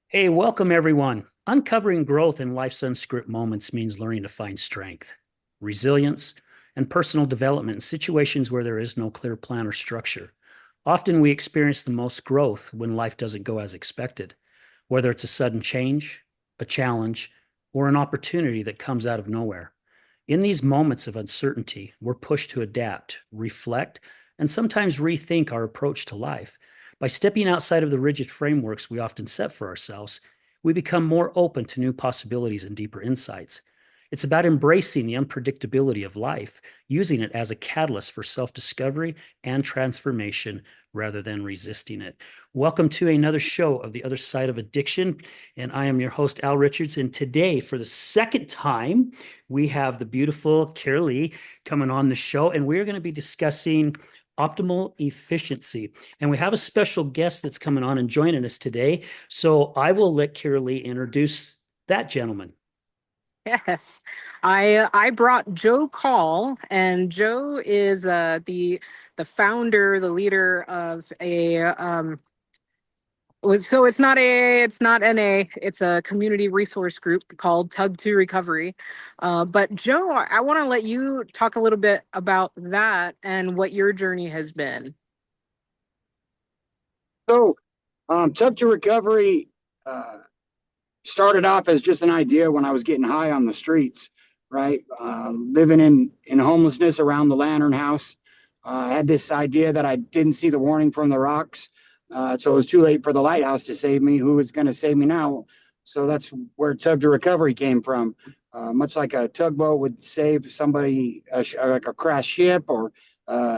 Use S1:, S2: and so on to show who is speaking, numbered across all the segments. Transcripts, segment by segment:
S1: Hey, welcome everyone. Uncovering growth in life's unscripted moments means learning to find strength, resilience, and personal development in situations where there is no clear plan or structure. Often we experience the most growth when life doesn't go as expected, whether it's a sudden change, a challenge, or an opportunity that comes out of nowhere. In these moments of uncertainty, we're pushed to adapt, reflect, and sometimes rethink our approach to life. By stepping outside of the rigid frameworks we often set for ourselves, we become more open to new possibilities and deeper insights. It's about embracing the unpredictability of life, using it as a catalyst for self discovery and transformation rather than resisting it. Welcome to another show of The Other Side of Addiction. And I am your host, Al Richards. And today, for the second time, we have the beautiful Kiralei coming on the show, and we're going to be discussing optimal efficiency. And we have a special guest that's coming on and joining us today. So I will let Kiralei introduce that gentleman.
S2: Yes, I brought Joe Call, and Joe is the founder, the leader of a was so it's not AA, it's not NA, it's a community resource group called Tug to Recovery. But Joe, I want to let you talk a little bit about that and what your journey has been.
S3: So, Tough to Recovery started off as just an idea when I was getting high on the streets, right? Living in homelessness around the Lantern House. I had this idea that I didn't see the warning from the rocks. So it was too late for the lighthouse to save me. Who is going to save me now? So that's where Tug to Recovery came from. Much like a tugboat would save somebody, like a crashed ship, or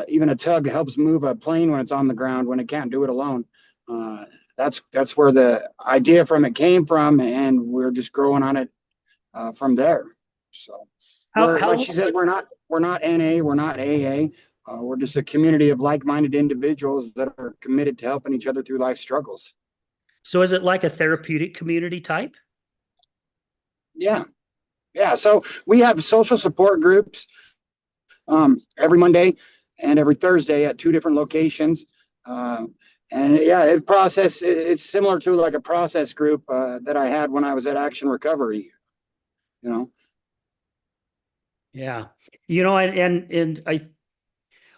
S3: even a tug helps move a plane when it's on the ground when it can't do it alone. Uh, that's where the idea from it came from, and we're just growing on it from there. So
S1: How,
S3: we're, like
S1: how
S3: she said, we're not NA, we're not AA. We're just a community of like-minded individuals that are committed to helping each other through life struggles.
S1: so is it like a therapeutic community type?
S3: Yeah, yeah. So we have social support groups every Monday and every Thursday at two different locations. Uh, and yeah, it's similar to like a process group that I had when I was at Action Recovery. You know,
S1: Yeah.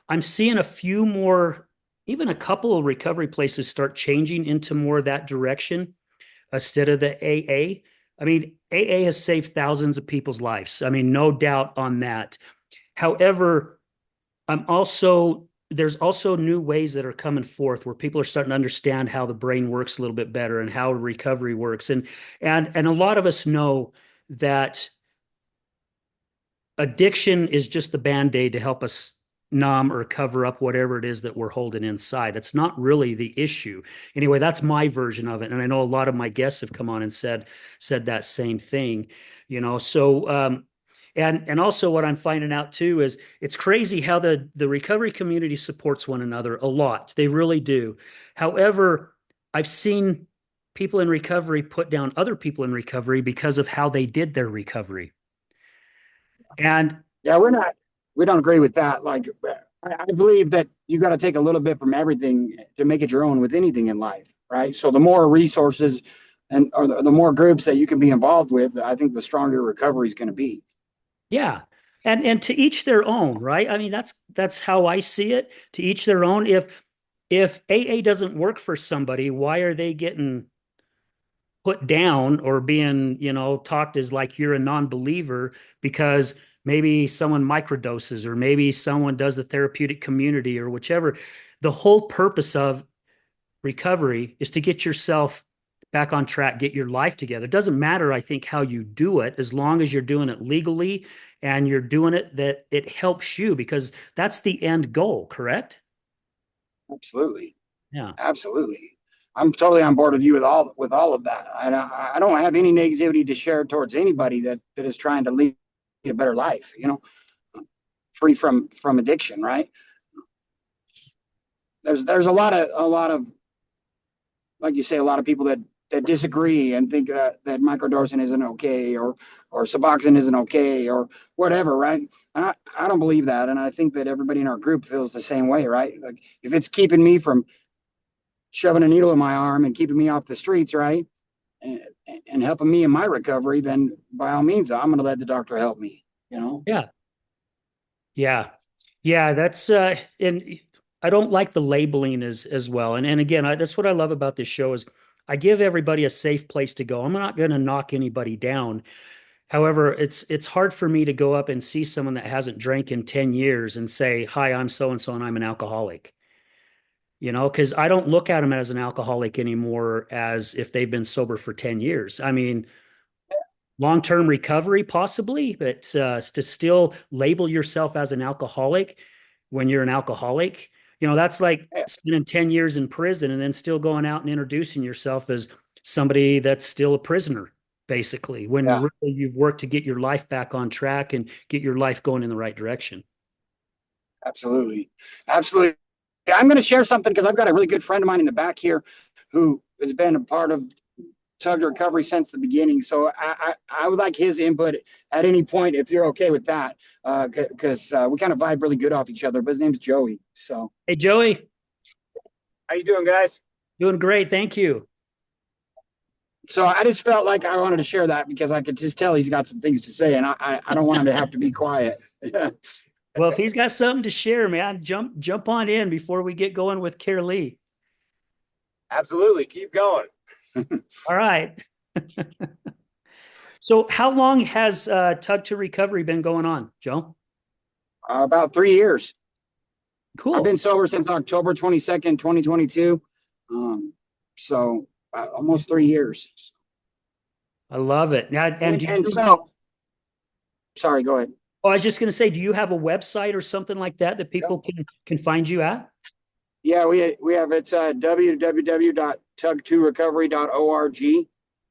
S1: I'm seeing a few more, even a couple of recovery places start changing into more that direction instead of the AA. I mean, AA has saved thousands of people's lives. I mean, no doubt on that. However, there's also new ways that are coming forth where people are starting to understand how the brain works a little bit better and how recovery works. And a lot of us know that addiction is just the band-aid to help us numb or cover up whatever it is that we're holding inside. That's not really the issue. Anyway, that's my version of it. And I know a lot of my guests have come on and said that same thing, and also what I'm finding out too is it's crazy how the recovery community supports one another a lot. They really do. However, I've seen people in recovery put down other people in recovery because of how they did their recovery. And
S3: yeah, we don't agree with that. Like, I believe that you got to take a little bit from everything to make it your own with anything in life, right? So the more resources or the more groups that you can be involved with, I think the stronger your recovery is going to be.
S1: yeah. And to each their own, right? I mean, that's how I see it. To each their own. If AA doesn't work for somebody, why are they getting put down or being, talked as like you're a non-believer because maybe someone microdoses or maybe someone does the therapeutic community or whichever. The whole purpose of recovery is to get yourself back on track, get your life together. It doesn't matter, I think, how you do it, as long as you're doing it legally and you're doing it that it helps you, because that's the end goal, correct?
S3: Absolutely.
S1: Yeah.
S3: Absolutely. I'm totally on board with you with all of that. I don't have any negativity to share towards anybody that is trying to lead a better life, free from addiction, right? There's a lot of like you say, a lot of people that disagree and think that microdosing isn't okay, or Suboxone isn't okay, or whatever, right? I don't believe that, and I think that everybody in our group feels the same way, right? Like, if it's keeping me from shoving a needle in my arm and keeping me off the streets, right? and, and helping me in my recovery, then by all means, I'm going to let the doctor help me, you know?
S1: Yeah. Yeah. Yeah. And I don't like the labeling as well. And again, that's what I love about this show is I give everybody a safe place to go. I'm not going to knock anybody down. However, it's hard for me to go up and see someone that hasn't drank in 10 years and say, "Hi, I'm so and so and I'm an alcoholic." Because I don't look at them as an alcoholic anymore as if they've been sober for 10 years. I mean, long-term recovery possibly, but to still label yourself as an alcoholic when you're an alcoholic, that's like
S3: Yeah,
S1: spending 10 years in prison and then still going out and introducing yourself as somebody that's still a prisoner, basically, when
S3: yeah,
S1: really you've worked to get your life back on track and get your life going in the right direction.
S3: absolutely. Absolutely. Yeah, I'm going to share something because I've got a really good friend of mine in the back here who has been a part of Tug Recovery since the beginning. So I would like his input at any point if you're okay with that, because we kind of vibe really good off each other. But his name's Joey. So
S1: Hey, Joey,
S3: how you doing, guys?
S1: doing great. Thank you.
S3: So I just felt like I wanted to share that because I could just tell he's got some things to say, and I don't want him to have to be quiet.
S1: Well, if he's got something to share, man, jump on in before we get going with Kiralei.
S3: Absolutely, keep going.
S1: All right. So how long has Tug to Recovery been going on, Joe?
S3: About 3 years. I've
S1: Cool.
S3: been sober since October 22nd, 2022. So almost 3 years.
S1: I love it. Now, and
S3: And so, sorry, go ahead.
S1: I was just going to say, do you have a website or something like that that
S3: Yep.
S1: people can find you at?
S3: Yeah, we have it's www.tug2recovery.org,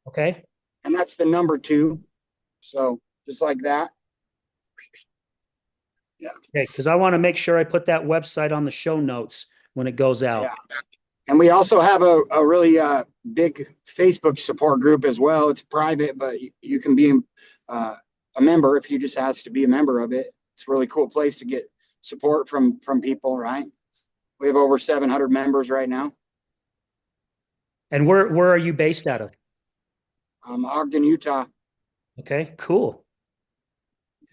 S1: Okay.
S3: and that's the number two. So just like that. Yeah.
S1: Okay. Because I want to make sure I put that website on the show notes when it goes out.
S3: Yeah. And we also have a really big Facebook support group as well. It's private, but you can be a member if you just ask to be a member of it. It's a really cool place to get support from people, right? We have over 700 members right now.
S1: And where are you based out of?
S3: Ogden, Utah.
S1: Okay. Cool.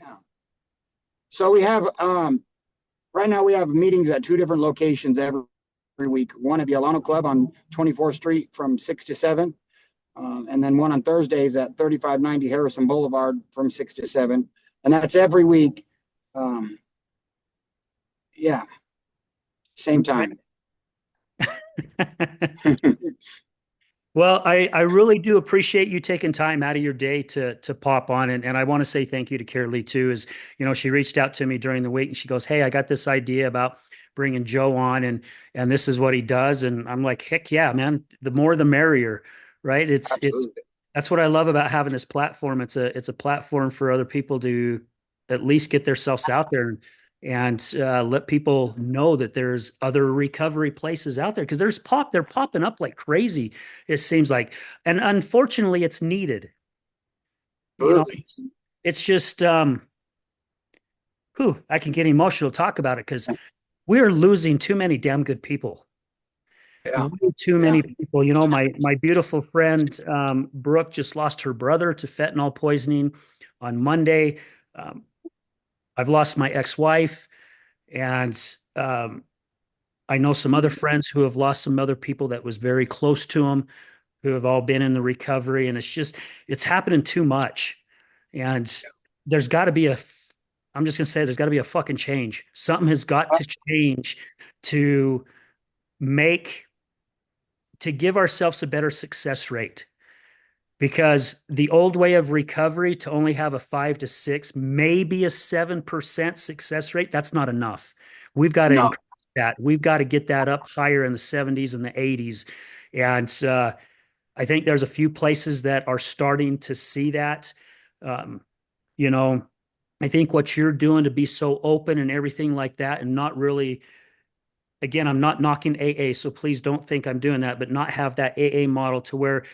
S3: Yeah. So we have right now we have meetings at two different locations every week. One at the Alano Club on 24th Street from 6 to 7. And then one on Thursdays at 3590 Harrison Boulevard from 6 to 7. And that's every week. Yeah, same time.
S1: Well, I really do appreciate you taking time out of your day to pop on. And I want to say thank you to Kiralei too, is, she reached out to me during the week and she goes, "Hey, I got this idea about bringing Joe on and this is what he does." And I'm like, heck yeah, man, the more the merrier, right?
S3: Absolutely.
S1: That's what I love about having this platform. It's a platform for other people to at least get themselves out there and let people know that there's other recovery places out there because they're popping up like crazy. It seems like, and unfortunately, it's needed.
S3: Absolutely.
S1: It's just, I can get emotional talk about it because we're losing too many damn good people.
S3: Yeah.
S1: Way too
S3: Yeah.
S1: many people. My beautiful friend Brooke just lost her brother to fentanyl poisoning on Monday. Um, I've lost my ex-wife, and I know some other friends who have lost some other people that was very close to them, who have all been in the recovery, and it's happening too much. And there's got to be I'm just gonna say there's got to be a fucking change. Something has got to change to make to give ourselves a better success rate. Because the old way of recovery to only have a 5 to 6, maybe a 7% success rate, that's not enough. We've got to
S3: No.
S1: increase that. We've got to get that up higher in the 70s and the 80s. And I think there's a few places that are starting to see that. Um, you know, I think what you're doing to be so open and everything like that and not really, again, I'm not knocking AA, so please don't think I'm doing that, but not have that AA model to where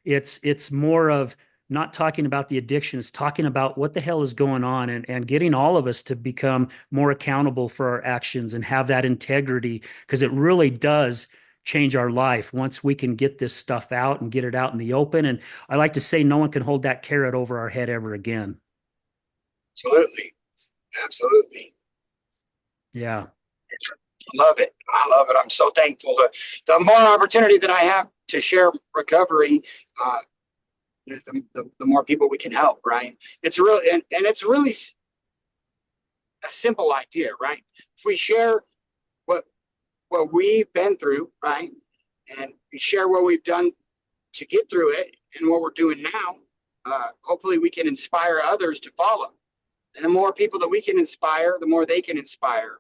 S1: it's more of not talking about the addiction, it's talking about what the hell is going on and getting all of us to become more accountable for our actions and have that integrity because it really does change our life once we can get this stuff out and get it out in the open. And I like to say no one can hold that carrot over our head ever again.
S3: Absolutely. Absolutely.
S1: Yeah.
S3: I love it. I love it. I'm so thankful. The more opportunity that I have to share recovery, the more people we can help, right? It's really, and it's really a simple idea, right? If we share what we've been through, right, and we share what we've done to get through it and what we're doing now, hopefully we can inspire others to follow. And the more people that we can inspire, the more they can inspire,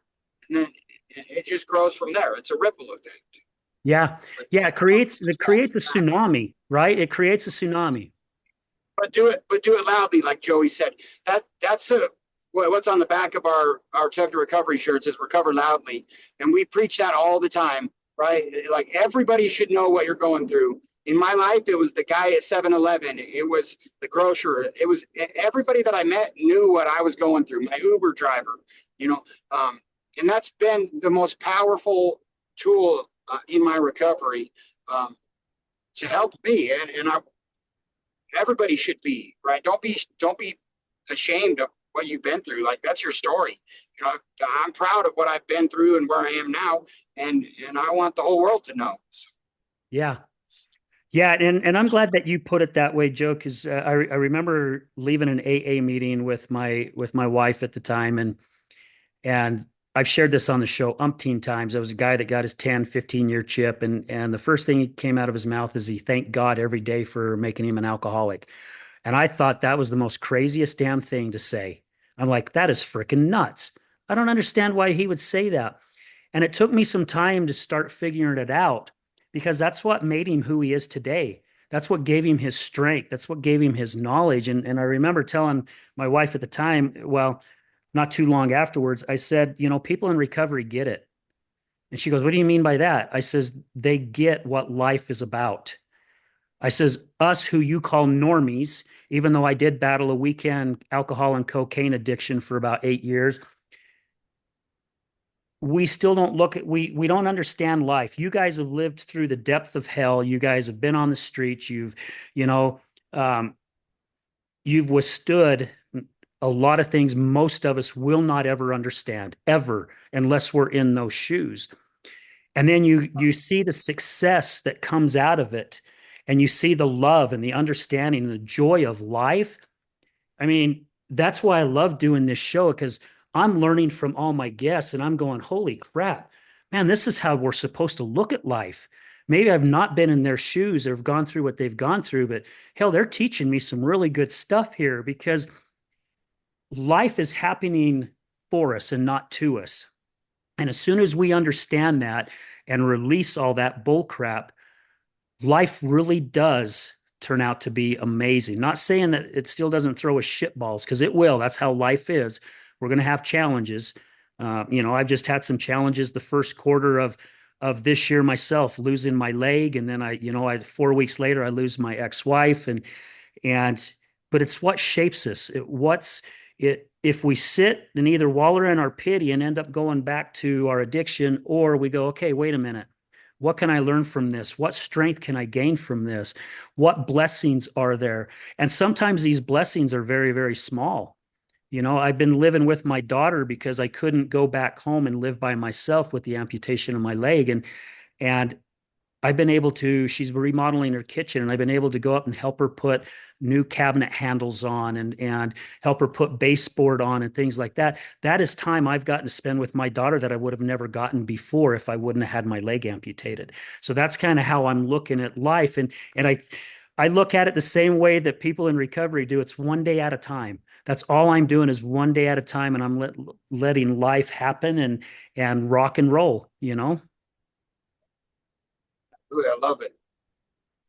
S3: and then it just grows from there. It's a ripple effect.
S1: Yeah. Yeah. It creates a tsunami, right? It creates a tsunami.
S3: But do it loudly, like Joey said. That's what's on the back of our Tough to Recovery shirts is recover loudly, and we preach that all the time, right? Like everybody should know what you're going through. In my life, it was the guy at 7-Eleven. It was the grocer. It was everybody that I met knew what I was going through. My Uber driver, you know, and that's been the most powerful tool in my recovery to help me. And everybody should be right. Don't be ashamed of what you've been through. Like that's your story. You know, I'm proud of what I've been through and where I am now, and I want the whole world to know.
S1: Yeah. Yeah, and I'm glad that you put it that way, Joe, because I remember leaving an AA meeting with my wife at the time, and I've shared this on the show umpteen times. I was a guy that got his 10, 15-year chip, and the first thing that came out of his mouth is he thanked God every day for making him an alcoholic. And I thought that was the most craziest damn thing to say. I'm like, that is freaking nuts. I don't understand why he would say that. And it took me some time to start figuring it out because that's what made him who he is today. That's what gave him his strength. That's what gave him his knowledge. And I remember telling my wife at the time, well, not too long afterwards, I said, people in recovery get it. And she goes, what do you mean by that? I says, they get what life is about. I says, us who you call normies, even though I did battle a weekend alcohol and cocaine addiction for about 8 years, we still don't look at we don't understand life. You guys have lived through the depth of hell. You guys have been on the streets. You know, um, you've withstood a lot of things most of us will not ever understand ever unless we're in those shoes. And then you see the success that comes out of it, and you see the love and the understanding and the joy of life. I mean, that's why I love doing this show because I'm learning from all my guests and I'm going, holy crap, man, this is how we're supposed to look at life. Maybe I've not been in their shoes or have gone through what they've gone through, but hell, they're teaching me some really good stuff here because life is happening for us and not to us. And as soon as we understand that and release all that bull crap, life really does turn out to be amazing. Not saying that it still doesn't throw us shit balls because it will. That's how life is. We're going to have challenges. I've just had some challenges the first quarter of this year myself, losing my leg, and then I 4 weeks later I lose my ex-wife, and but it's what shapes us. If we sit and either wallow in our pity and end up going back to our addiction, or we go, okay, wait a minute. What can I learn from this? What strength can I gain from this? What blessings are there? And sometimes these blessings are very, very small. I've been living with my daughter because I couldn't go back home and live by myself with the amputation of my leg. And I've been able to, she's remodeling her kitchen, and I've been able to go up and help her put new cabinet handles on and help her put baseboard on and things like that. That is time I've gotten to spend with my daughter that I would have never gotten before if I wouldn't have had my leg amputated. So that's kind of how I'm looking at life. And I look at it the same way that people in recovery do. It's one day at a time. That's all I'm doing is one day at a time, and I'm letting life happen and rock and roll.
S3: Ooh, I love it.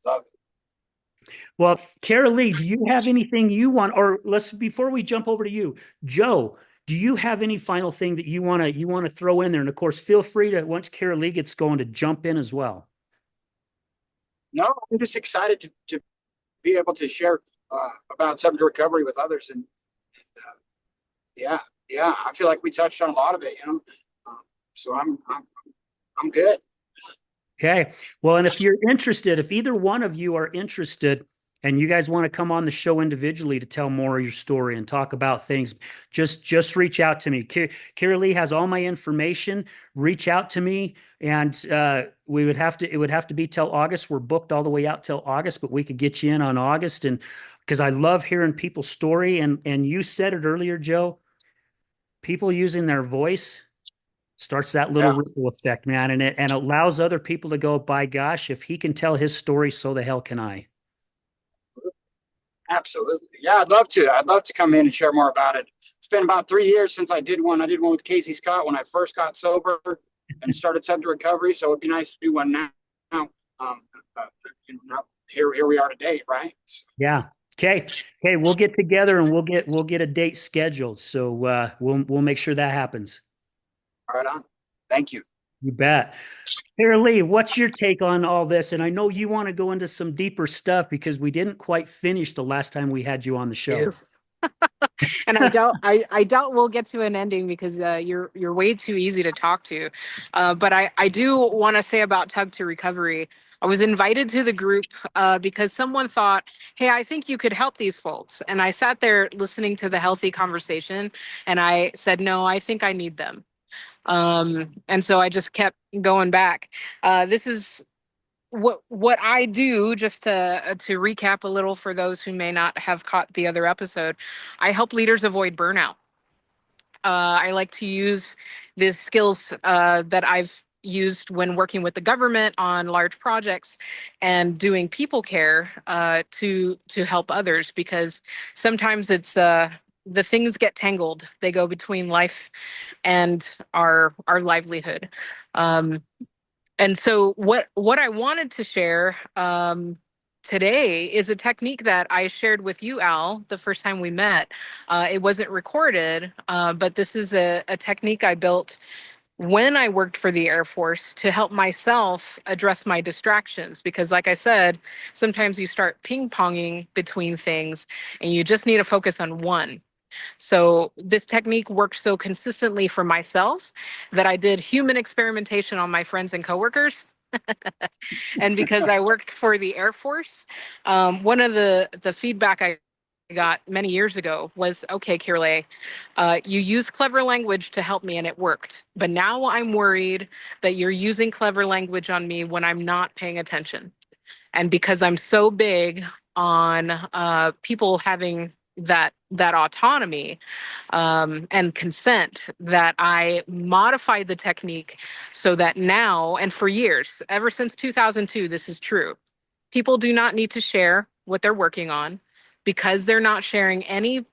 S3: Love it.
S1: Well, Kiralei, do you have anything you want, or before we jump over to you, Joe, do you have any final thing that you want to throw in there? And of course, feel free to, once Kiralei gets going, to jump in as well.
S3: No, I'm just excited to be able to share about substance recovery with others, and yeah, I feel like we touched on a lot of it, so I'm good.
S1: Okay. Well, and if you're interested, if either one of you are interested and you guys want to come on the show individually to tell more of your story and talk about things, just reach out to me. Kiralei has all my information. Reach out to me, and we would have to. It would have to be till August. We're booked all the way out till August, but we could get you in on August, and because I love hearing people's story. And you said it earlier, Joe. People using their voice starts that little
S3: Yeah,
S1: ripple effect, man, and it allows other people to go, by gosh, if he can tell his story, so the hell can I.
S3: absolutely. Yeah, I'd love to. I'd love to come in and share more about it. It's been about 3 years since I did one. I did one with Casey Scott when I first got sober and started Tub to Recovery. So it'd be nice to do one now. Um, uh, here we are today, right?
S1: Yeah. Okay. Okay. We'll get together and we'll get a date scheduled. So we'll make sure that happens.
S3: Right on. Thank you.
S1: You bet. Kiralei, what's your take on all this? And I know you want to go into some deeper stuff because we didn't quite finish the last time we had you on the show.
S2: And I doubt we'll get to an ending because you're way too easy to talk to. But I do want to say about Tug to Recovery. I was invited to the group because someone thought, "Hey, I think you could help these folks." And I sat there listening to the healthy conversation, and I said, "No, I think I need them." And so I just kept going back. This is what I do, just to recap a little for those who may not have caught the other episode. I help leaders avoid burnout. I like to use the skills that I've used when working with the government on large projects and doing people care to help others, because sometimes it's the things get tangled. They go between life and our livelihood. Um, and so what I wanted to share today is a technique that I shared with you, Al, the first time we met. It wasn't recorded, but this is a technique I built when I worked for the Air Force to help myself address my distractions. Because, like I said, sometimes you start ping-ponging between things and you just need to focus on one. So this technique worked so consistently for myself that I did human experimentation on my friends and coworkers. And because I worked for the Air Force, one of the feedback I got many years ago was, "Okay, Kirley, you use clever language to help me and it worked. But now I'm worried that you're using clever language on me when I'm not paying attention." And because I'm so big on people having that autonomy and consent, that I modified the technique so that now, and for years, ever since 2002, this is true. People do not need to share what they're working on because they're not sharing any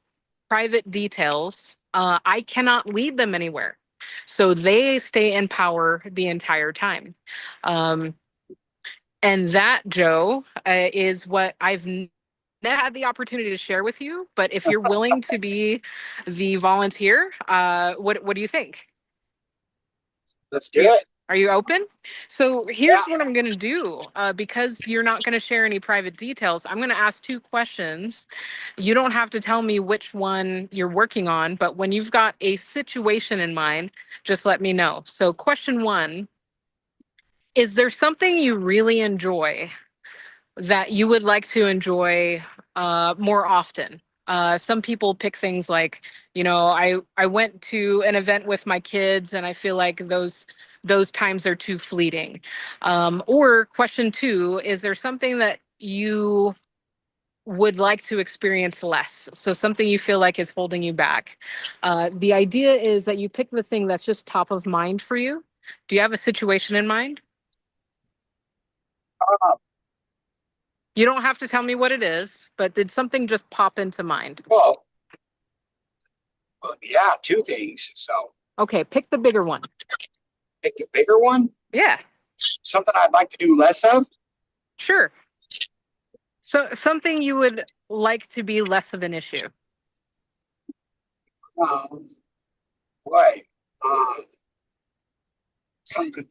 S2: private details. I cannot lead them anywhere. So they stay in power the entire time. Um, and that, Joe, is what I've had the opportunity to share with you. But if you're willing to be the volunteer, what do you think?
S3: Let's
S2: Are
S3: do
S2: you
S3: it.
S2: are you open? So here's
S3: Yeah.
S2: what I'm going to do. Because you're not going to share any private details, I'm going to ask two questions. You don't have to tell me which one you're working on, but when you've got a situation in mind, just let me know. So question one, is there something you really enjoy that you would like to enjoy more often? Some people pick things like, I went to an event with my kids and I feel like those times are too fleeting. Or question two, is there something that you would like to experience less? So something you feel like is holding you back. The idea is that you pick the thing that's just top of mind for you. Do you have a situation in mind?
S3: Uh,
S2: You don't have to tell me what it is, but did something just pop into mind?
S3: well, yeah, two things. So
S2: Okay, pick the bigger one.
S3: pick the bigger one.
S2: Yeah,
S3: Something I'd like to do less of.
S2: sure. So something you would like to be less of an issue.
S3: Um, what? Um, something,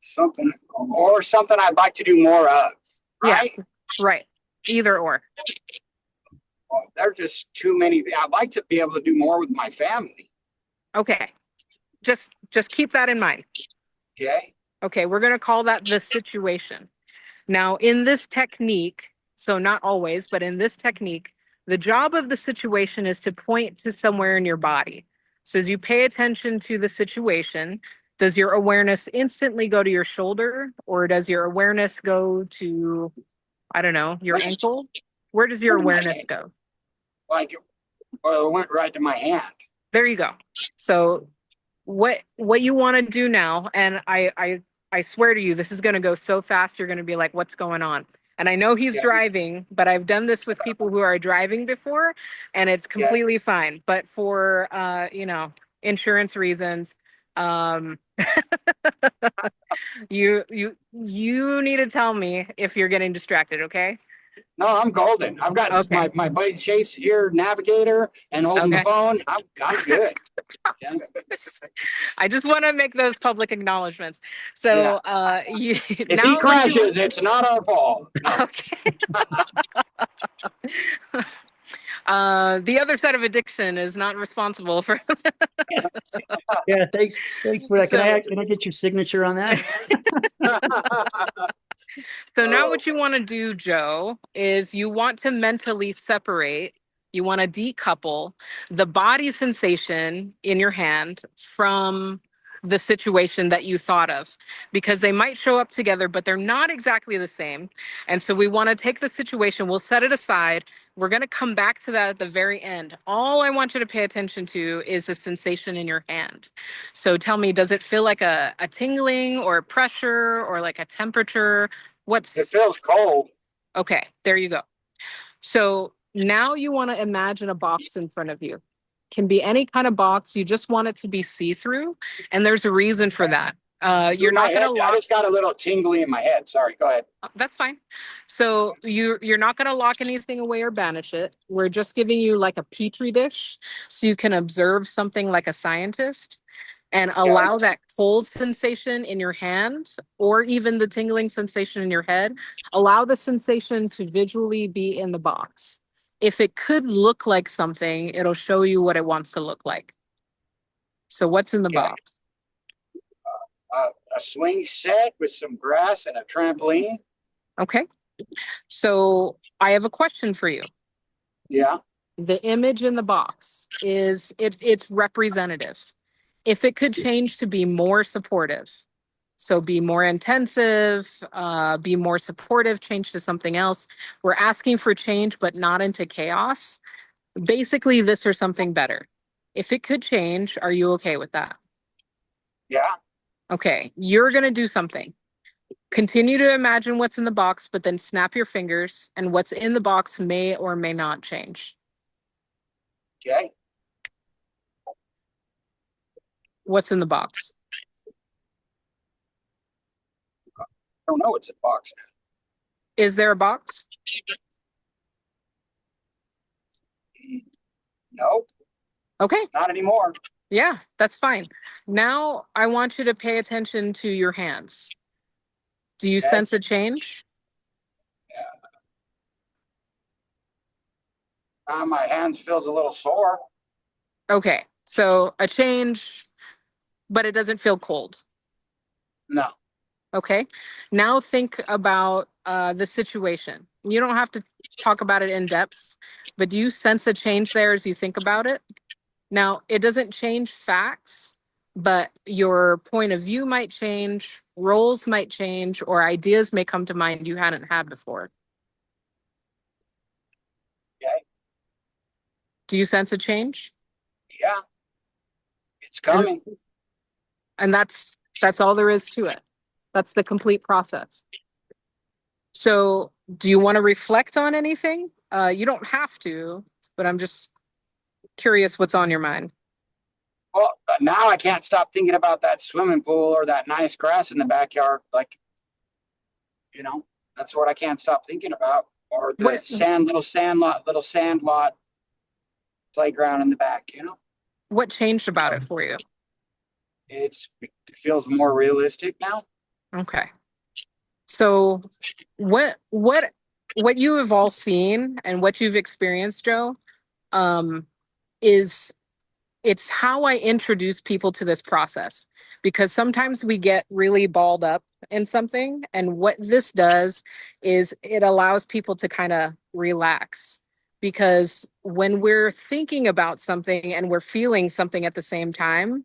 S3: something, or something I'd like to do more of.
S2: Yeah,
S3: Right?
S2: right. Either or.
S3: Well, there's just too many. I'd like to be able to do more with my family.
S2: Okay. Just keep that in mind.
S3: Okay.
S2: Okay, we're going to call that the situation. Now, in this technique, so not always, but in this technique, the job of the situation is to point to somewhere in your body. So as you pay attention to the situation, does your awareness instantly go to your shoulder, or does your awareness go to, I don't know, your
S3: Went
S2: ankle? Where does your
S3: to my
S2: awareness
S3: hand.
S2: go?
S3: Like, well, it went right to my hand.
S2: There you go. So what you want to do now, and I swear to you, this is going to go so fast, you're going to be like, what's going on? And I know he's
S3: Yeah.
S2: driving, but I've done this with people who are driving before, and it's
S3: Yeah.
S2: completely fine. But for insurance reasons, um, you need to tell me if you're getting distracted, okay?
S3: No, I'm golden. I've got
S2: Okay.
S3: my buddy Chase here, navigator, and holding the
S2: Okay.
S3: phone. I'm good. Yeah.
S2: I just want to make those public acknowledgements.
S3: Yeah.
S2: So
S3: If he
S2: now what you
S3: crashes, it's not our fault. No.
S2: okay. The other side of addiction is not responsible for.
S1: Yes. Yeah, thanks. Thanks for that.
S2: So,
S1: Can I get your signature on that?
S2: so now
S3: Oh,
S2: what you want to do, Joe, is you want to mentally separate, you want to decouple the body sensation in your hand from the situation that you thought of, because they might show up together, but they're not exactly the same. And so we want to take the situation, we'll set it aside. We're going to come back to that at the very end. All I want you to pay attention to is the sensation in your hand. So tell me, does it feel like a tingling or a pressure or like a temperature?
S3: it
S2: What's
S3: feels cold.
S2: okay? There you go. So now you want to imagine a box in front of you. Can be any kind of box. You just want it to be see-through, and there's a reason for that. You're
S3: Through my
S2: not going to
S3: head, I
S2: lock.
S3: just got a little tingly in my head. Sorry, go ahead.
S2: That's fine. So you're not going to lock anything away or banish it. We're just giving you like a petri dish, so you can observe something like a scientist and
S3: Okay.
S2: allow that cold sensation in your hand or even the tingling sensation in your head. Allow the sensation to visually be in the box. If it could look like something, it'll show you what it wants to look like. So what's in the
S3: Okay.
S2: box?
S3: A swing set with some grass and a trampoline.
S2: Okay. So I have a question for you.
S3: Yeah.
S2: The image in the box it's representative. If it could change to be more supportive, so be more intensive, be more supportive, change to something else. We're asking for change, but not into chaos. Basically, this or something better. If it could change, are you okay with that?
S3: Yeah.
S2: Okay, you're going to do something. Continue to imagine what's in the box, but then snap your fingers, and what's in the box may or may not change.
S3: Okay.
S2: What's in the box?
S3: I don't know what's in the box.
S2: Is there a box?
S3: No,
S2: Okay.
S3: not anymore.
S2: Yeah, that's fine. Now I want you to pay attention to your hands. Do you
S3: Okay.
S2: sense a change?
S3: My hands feels a little sore.
S2: Okay, so a change, but it doesn't feel cold.
S3: No.
S2: Okay, now think about the situation. You don't have to talk about it in depth, but do you sense a change there as you think about it? Now, it doesn't change facts, but your point of view might change, roles might change, or ideas may come to mind you hadn't had before.
S3: Okay.
S2: Do you sense a change?
S3: Yeah. It's
S2: And
S3: coming.
S2: and that's all there is to it. That's the complete process. So, do you want to reflect on anything? You don't have to, but I'm just curious what's on your mind.
S3: Well, now I can't stop thinking about that swimming pool or that nice grass in the backyard. Like, that's what I can't stop thinking about. Or the
S2: What
S3: little sand lot playground in the back.
S2: what changed about it for you?
S3: It feels more realistic now.
S2: Okay. So, what you have all seen and what you've experienced, Joe, um, is it's how I introduce people to this process, because sometimes we get really balled up in something. And what this does is it allows people to kind of relax. Because when we're thinking about something and we're feeling something at the same time,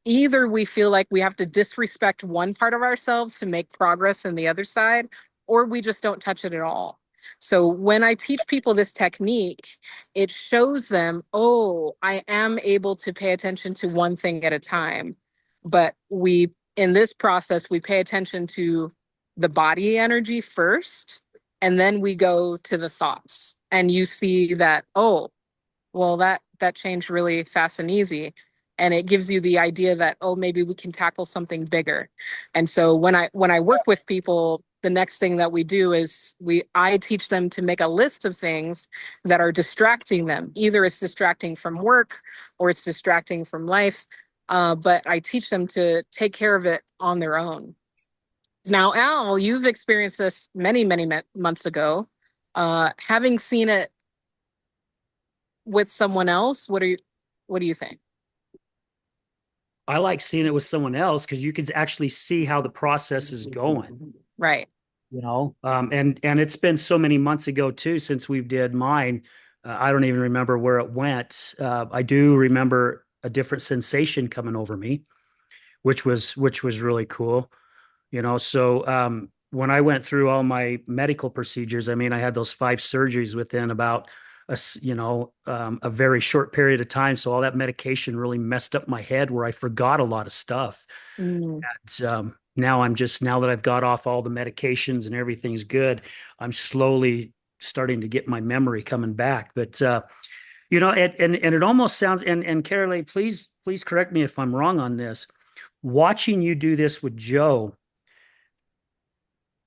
S2: either we feel like we have to disrespect one part of ourselves to make progress in the other side, or we just don't touch it at all. So when I teach people this technique, it shows them, oh, I am able to pay attention to one thing at a time. But in this process, we pay attention to the body energy first, and then we go to the thoughts. And you see that, oh, well, that changed really fast and easy. And it gives you the idea that, oh, maybe we can tackle something bigger. And so when I work with people, the next thing that we do is I teach them to make a list of things that are distracting them. Either it's distracting from work or it's distracting from life. But I teach them to take care of it on their own. Now, Al, you've experienced this many, many months ago. Having seen it with someone else, what do you think?
S1: I like seeing it with someone else because you can actually see how the process is going.
S2: Right.
S1: And it's been so many months ago too since we did mine. I don't even remember where it went. I do remember a different sensation coming over me, which was really cool. So when I went through all my medical procedures, I mean, I had those 5 surgeries within about a very short period of time. So all that medication really messed up my head where I forgot a lot of stuff.
S2: Mm.
S1: And now that I've got off all the medications and everything's good, I'm slowly starting to get my memory coming back. But and it almost sounds, and Kiralei, please correct me if I'm wrong on this. Watching you do this with Joe,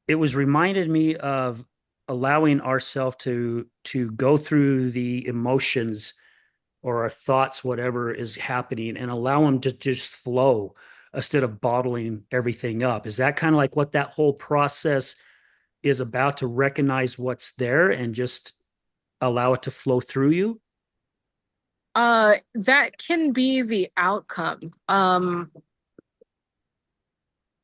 S1: it was reminded me of allowing ourselves to go through the emotions or our thoughts, whatever is happening, and allow them to just flow instead of bottling everything up. Is that kind of like what that whole process is about, to recognize what's there and just allow it to flow through you?
S2: That can be the outcome.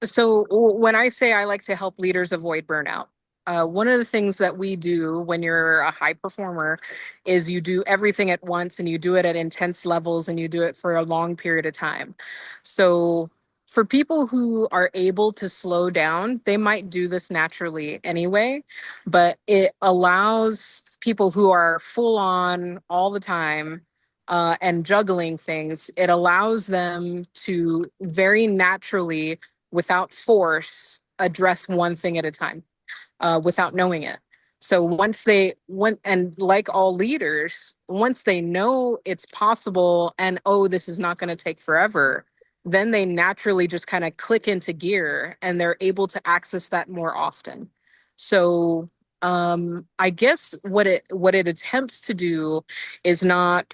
S2: So when I say I like to help leaders avoid burnout, one of the things that we do when you're a high performer is you do everything at once and you do it at intense levels and you do it for a long period of time. So for people who are able to slow down, they might do this naturally anyway, but it allows people who are full on all the time and juggling things, it allows them to very naturally, without force, address one thing at a time without knowing it. So and like all leaders, once they know it's possible and, oh, this is not going to take forever, then they naturally just kind of click into gear and they're able to access that more often. So I guess what it attempts to do is not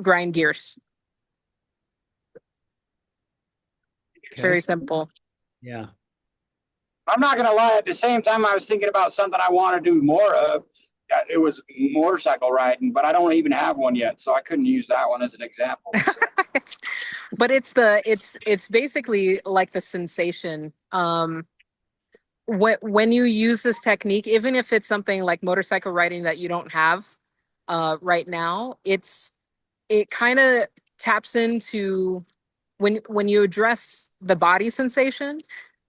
S2: grind gears.
S1: Okay.
S2: Very simple.
S1: Yeah.
S3: I'm not gonna lie. At the same time, I was thinking about something I want to do more of. It was motorcycle riding, but I don't even have one yet, so I couldn't use that one as an example. So.
S2: But it's basically like the sensation. When you use this technique, even if it's something like motorcycle riding that you don't have right now, it kind of taps into when you address the body sensation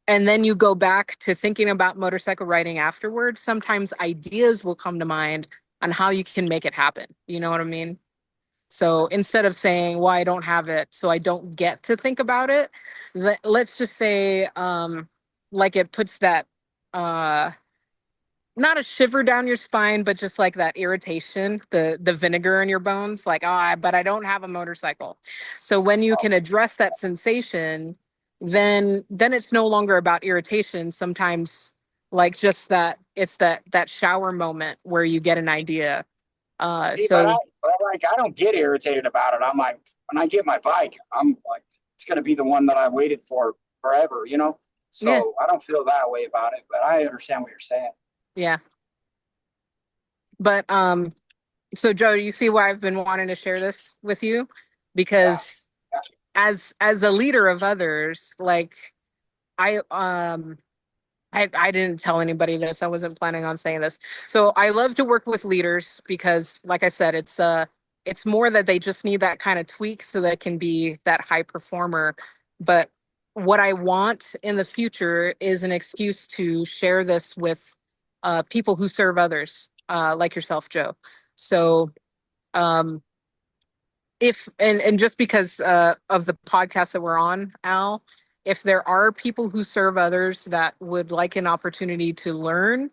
S2: and then you go back to thinking about motorcycle riding afterwards, sometimes ideas will come to mind on how you can make it happen. You know what I mean? So instead of saying, well, I don't have it, so I don't get to think about it, let's just say, like it puts that, uh, not a shiver down your spine, but just like that irritation, the vinegar in your bones, like, but I don't have a motorcycle. So when you can address that sensation, then it's no longer about irritation. Sometimes like just that it's that shower moment where you get an idea.
S3: See, but
S2: So
S3: I don't get irritated about it. I'm like, when I get my bike, I'm like, it's gonna be the one that I waited for forever, you know.
S2: yeah,
S3: So I don't feel that way about it, but I understand what you're saying.
S2: yeah. But so Joe, you see why I've been wanting to share this with you? because as a leader of others, like I um I didn't tell anybody this. I wasn't planning on saying this. So I love to work with leaders because, like I said, it's more that they just need that kind of tweak so they can be that high performer. But what I want in the future is an excuse to share this with people who serve others, like yourself, Joe. So um, if and just because of the podcast that we're on, Al, if there are people who serve others that would like an opportunity to learn,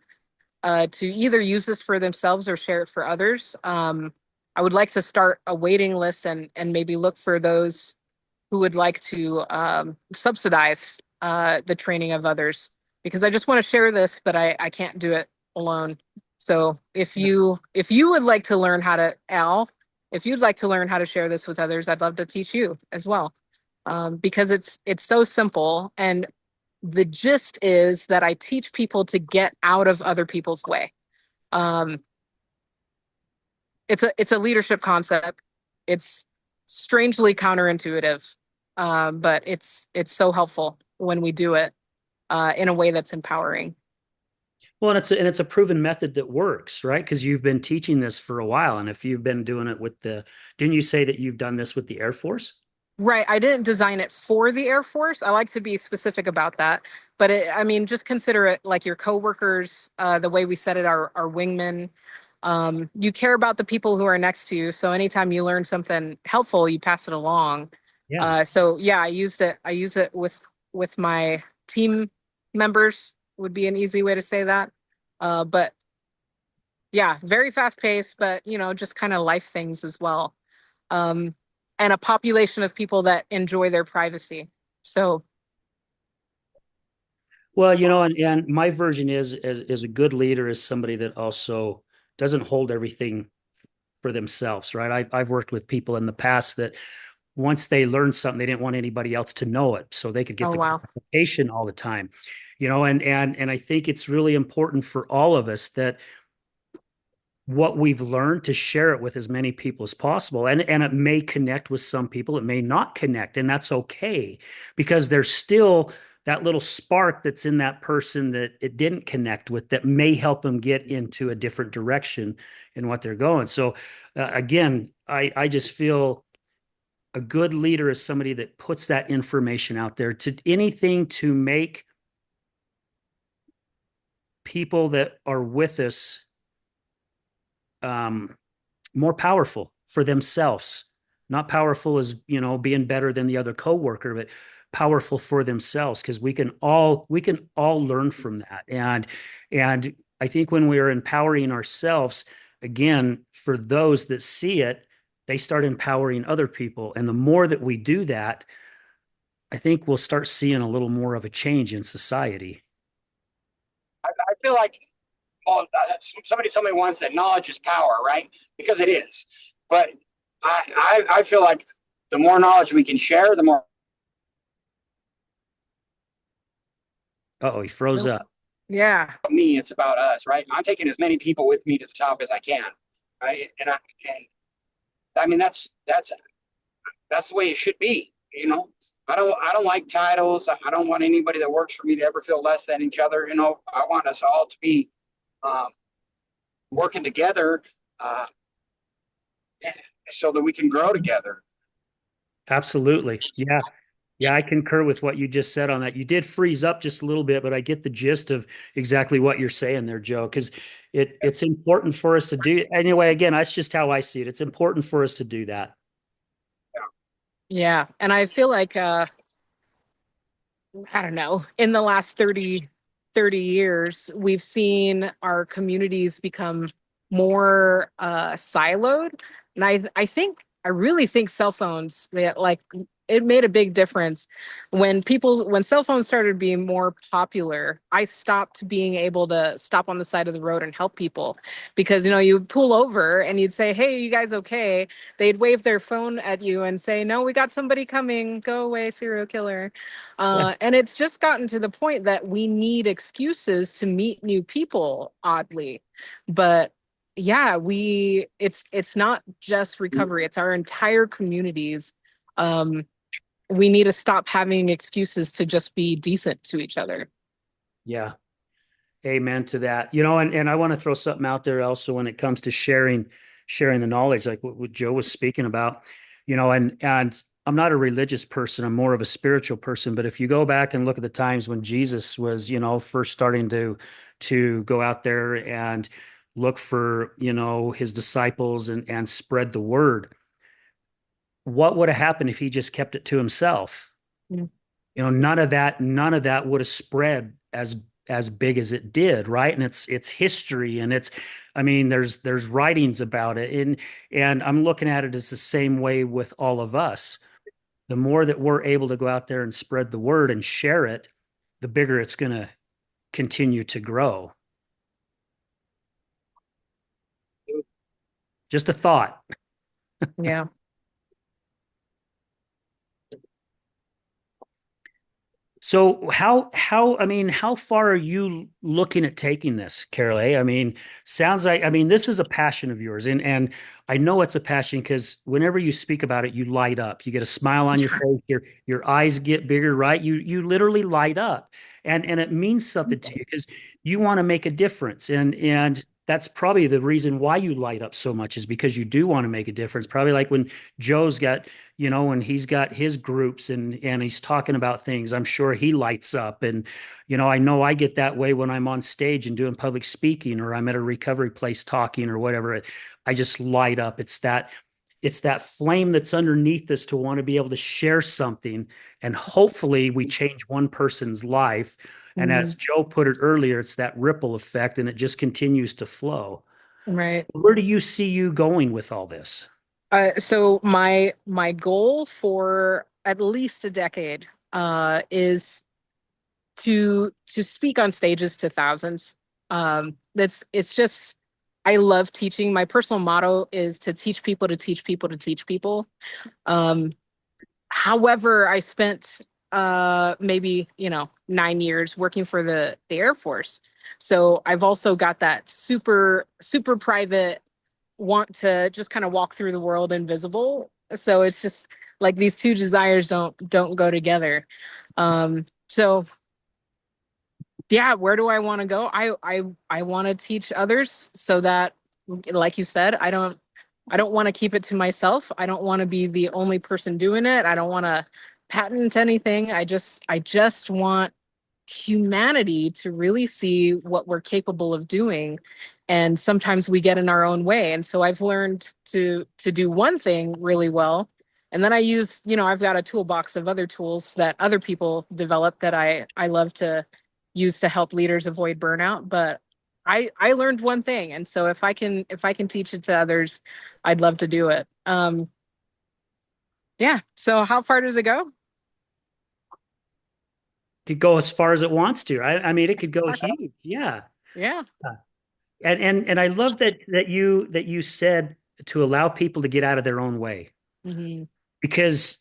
S2: to either use this for themselves or share it for others, I would like to start a waiting list and maybe look for those who would like to subsidize the training of others, because I just want to share this, but I can't do it alone. So if you would like to learn how to, Al, if you'd like to learn how to share this with others, I'd love to teach you as well, because it's so simple. And the gist is that I teach people to get out of other people's way. Um, it's a leadership concept. It's strangely counterintuitive, but it's so helpful when we do it in a way that's empowering.
S1: Well, and it's a proven method that works, right? Because you've been teaching this for a while, and if you've been doing it with didn't you say that you've done this with the Air Force?
S2: Right. I didn't design it for the Air Force. I like to be specific about that. But I mean, just consider it like your coworkers, the way we said it, our wingmen. You care about the people who are next to you. So anytime you learn something helpful, you pass it along.
S1: Yeah.
S2: So yeah, I used it. I use it with my team members would be an easy way to say that. But yeah, very fast paced, but just kind of life things as well. Um, and a population of people that enjoy their privacy. So,
S1: Well, and my version is a good leader is somebody that also doesn't hold everything for themselves, right? I've worked with people in the past that once they learned something, they didn't want anybody else to know it, so they could get
S2: oh
S1: the
S2: wow.
S1: gratification all the time, and I think it's really important for all of us that what we've learned to share it with as many people as possible. And it may connect with some people, it may not connect, and that's okay because there's still that little spark that's in that person that it didn't connect with that may help them get into a different direction in what they're going. So again, I just feel a good leader is somebody that puts that information out there to anything to make people that are with us um, more powerful for themselves. Not powerful as, being better than the other coworker, but powerful for themselves because we can all learn from that. And I think when we are empowering ourselves, again, for those that see it, they start empowering other people. And the more that we do that, I think we'll start seeing a little more of a change in society.
S3: I feel like, well, somebody told me once that knowledge is power, right? Because it is. But I feel like the more knowledge we can share, the more
S1: Oh, he froze
S2: No.
S1: up.
S2: Yeah.
S3: me, it's about us, right? I'm taking as many people with me to the top as I can, right? And I mean that's the way it should be, you know. I don't like titles. I don't want anybody that works for me to ever feel less than each other. You know, I want us all to be um, working together uh, so that we can grow together.
S1: Absolutely. Yeah. Yeah, I concur with what you just said on that. You did freeze up just a little bit, but I get the gist of exactly what you're saying there, Joe, because it's important for us to do anyway. Again, that's just how I see it. It's important for us to do that.
S2: Yeah. And I feel like I don't know, in the last 30 years, we've seen our communities become more siloed. And I really think cell phones, like, it made a big difference when cell phones started being more popular. I stopped being able to stop on the side of the road and help people because you would pull over and you'd say, "Hey, you guys okay?" They'd wave their phone at you and say, "No, we got somebody coming. Go away, serial killer."
S1: Yeah.
S2: And it's just gotten to the point that we need excuses to meet new people, oddly. But yeah, it's not just recovery, it's our entire communities. Um, we need to stop having excuses to just be decent to each other.
S1: Yeah. Amen to that. And I want to throw something out there also when it comes to sharing the knowledge, like what Joe was speaking about, and I'm not a religious person. I'm more of a spiritual person. But if you go back and look at the times when Jesus was, first starting to go out there and look for, his disciples and spread the word, what would have happened if he just kept it to himself?
S2: Mm.
S1: None of that would have spread as big as it did, right? And it's history, and I mean, there's writings about it, and I'm looking at it as the same way with all of us. The more that we're able to go out there and spread the word and share it, the bigger it's going to continue to grow. Just a thought.
S2: Yeah.
S1: So I mean, how far are you looking at taking this, Kiralei? I mean, sounds like, I mean, this is a passion of yours, and I know it's a passion because whenever you speak about it, you light up. You get a smile on your face, your eyes get bigger, right? You literally light up. And it means something to you because you want to make a difference. And that's probably the reason why you light up so much is because you do want to make a difference. Probably like when Joe's got when he's got his groups and he's talking about things, I'm sure he lights up. And I know I get that way when I'm on stage and doing public speaking, or I'm at a recovery place talking or whatever. I just light up. It's that flame that's underneath us to want to be able to share something, and hopefully we change one person's life. And as
S2: Mhm.
S1: Joe put it earlier, it's that ripple effect, and it just continues to flow.
S2: Right.
S1: Where do you see you going with all this?
S2: So my goal for at least a decade is to speak on stages to thousands. That's it's just I love teaching. My personal motto is to teach people to teach people to teach people. Um, However, I spent maybe 9 years working for the Air Force, so I've also got that super private want to just kind of walk through the world invisible. So it's just like these two desires don't go together. So yeah, where do I want to go? I want to teach others so that, like you said, I don't want to keep it to myself. I don't want to be the only person doing it. I don't want to patent anything. I just want humanity to really see what we're capable of doing. And sometimes we get in our own way. And so I've learned to do one thing really well. And then I've got a toolbox of other tools that other people develop that I love to use to help leaders avoid burnout. But I learned one thing. And so if I can teach it to others, I'd love to do it. Yeah. So how far does it go?
S1: Could go as far as it wants to. I mean, it could go huge. Yeah.
S2: Yeah.
S1: And I love that you said to allow people to get out of their own way.
S2: Hmm.
S1: Because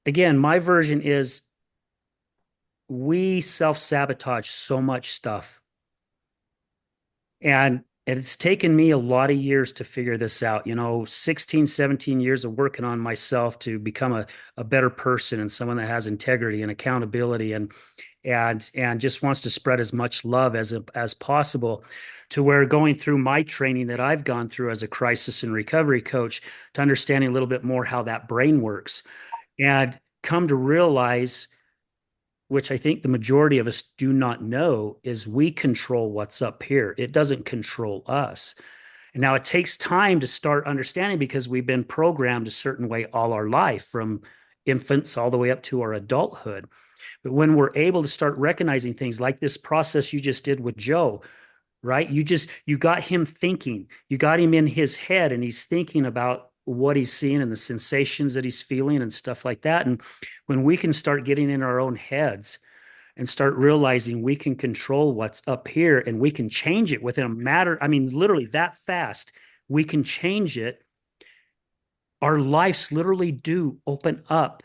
S1: again, my version is we self-sabotage so much stuff. And it's taken me a lot of years to figure this out, 16, 17 years of working on myself to become a better person and someone that has integrity and accountability and just wants to spread as much love as possible, to where going through my training that I've gone through as a crisis and recovery coach, to understanding a little bit more how that brain works, and come to realize, which I think the majority of us do not know, is we control what's up here. It doesn't control us. And now it takes time to start understanding because we've been programmed a certain way all our life, from infants all the way up to our adulthood. But when we're able to start recognizing things like this process you just did with Joe, right? You got him thinking, you got him in his head, and he's thinking about what he's seeing and the sensations that he's feeling and stuff like that. And when we can start getting in our own heads and start realizing we can control what's up here and we can change it within a matter, I mean, literally that fast, we can change it. Our lives literally do open up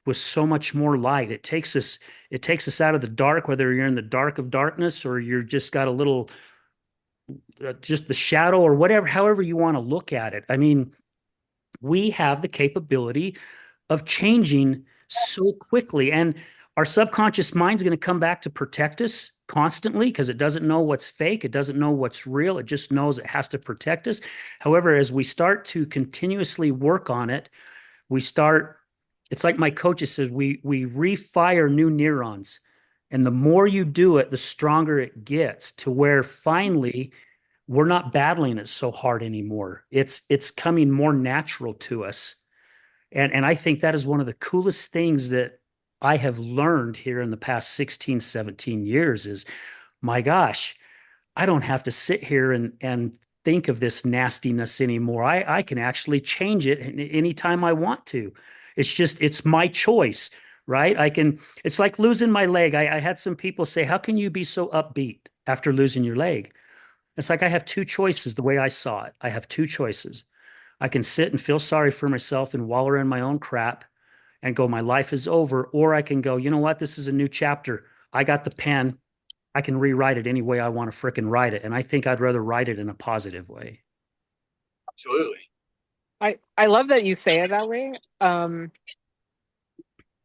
S1: with so much more light. It takes us out of the dark, whether you're in the dark of darkness or you're just got a little just the shadow or whatever, however you want to look at it. I mean, we have the capability of changing so quickly. And our subconscious mind's going to come back to protect us constantly because it doesn't know what's fake. It doesn't know what's real. It just knows it has to protect us. However, as we start to continuously work on it, we start, it's like my coaches said, we refire new neurons. And the more you do it, the stronger it gets to where finally we're not battling it so hard anymore. It's coming more natural to us. And I think that is one of the coolest things that I have learned here in the past 16, 17 years is, my gosh, I don't have to sit here and think of this nastiness anymore. I can actually change it anytime I want to. It's my choice, right? It's like losing my leg. I had some people say, how can you be so upbeat after losing your leg? It's like I have two choices the way I saw it. I have two choices. I can sit and feel sorry for myself and wallow in my own crap and go, my life is over. Or I can go, you know what? This is a new chapter. I got the pen. I can rewrite it any way I want to fricking write it. And I think I'd rather write it in a positive way.
S3: Absolutely.
S2: I love that you say it that way.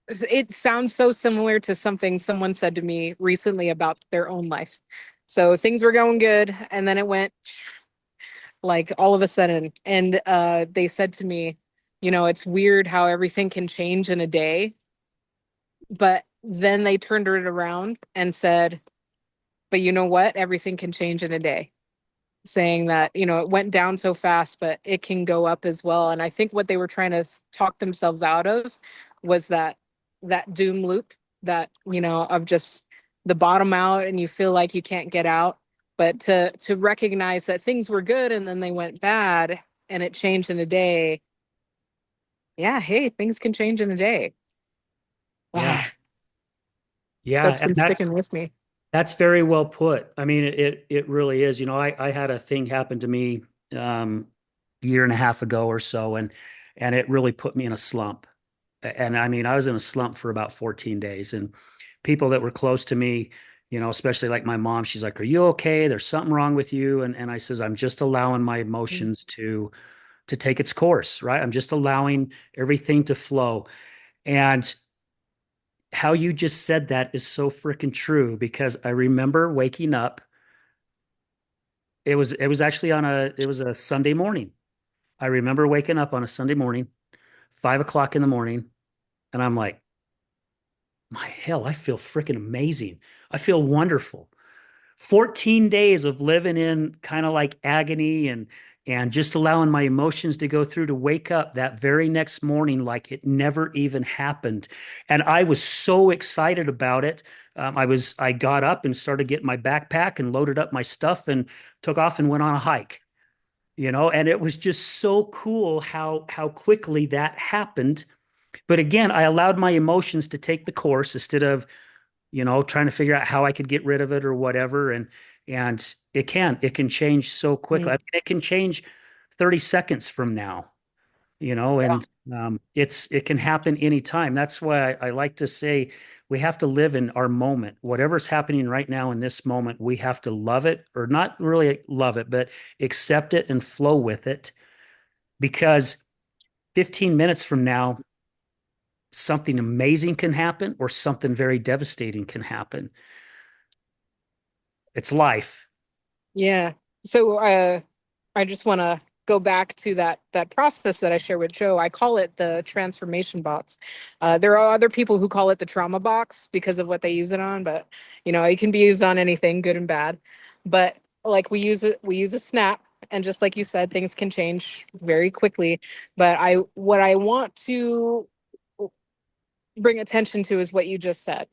S2: It sounds so similar to something someone said to me recently about their own life. So things were going good, and then it went like all of a sudden. And they said to me, it's weird how everything can change in a day. But then they turned it around and said, but you know what? Everything can change in a day. Saying that, it went down so fast, but it can go up as well. And I think what they were trying to talk themselves out of was that doom loop that, of just the bottom out and you feel like you can't get out. But to recognize that things were good and then they went bad and it changed in a day. Yeah, hey, things can change in a day.
S1: Yeah. Yeah.
S2: That's
S1: And
S2: been sticking with me.
S1: that's very well put. I mean, it really is. I had a thing happen to me year and a half ago or so, and it really put me in a slump. And I mean, I was in a slump for about 14 days. And people that were close to me, especially like my mom, she's like, "Are you okay? There's something wrong with you." And I says, "I'm just allowing my emotions to take its course, right? I'm just allowing everything to flow." And how you just said that is so freaking true because I remember waking up. It was actually it was a Sunday morning. I remember waking up on a Sunday morning, 5 o'clock in the morning, and I'm like, my hell, I feel freaking amazing. I feel wonderful. 14 days of living in kind of like agony and just allowing my emotions to go through to wake up that very next morning like it never even happened. And I was so excited about it. I got up and started getting my backpack and loaded up my stuff and took off and went on a hike, and it was just so cool how quickly that happened. But again, I allowed my emotions to take the course instead of trying to figure out how I could get rid of it or whatever. And it can change so quickly. I
S2: Mm.
S1: mean, it can change 30 seconds from now,
S2: Yeah.
S1: and it can happen anytime. That's why I like to say we have to live in our moment. Whatever's happening right now in this moment, we have to love it or not really love it, but accept it and flow with it because 15 minutes from now, something amazing can happen or something very devastating can happen. It's life.
S2: Yeah. So I just want to go back to that process that I share with Joe. I call it the transformation box. There are other people who call it the trauma box because of what they use it on, but it can be used on anything, good and bad. But like we use a snap, and just like you said, things can change very quickly. But what I want to bring attention to is what you just said.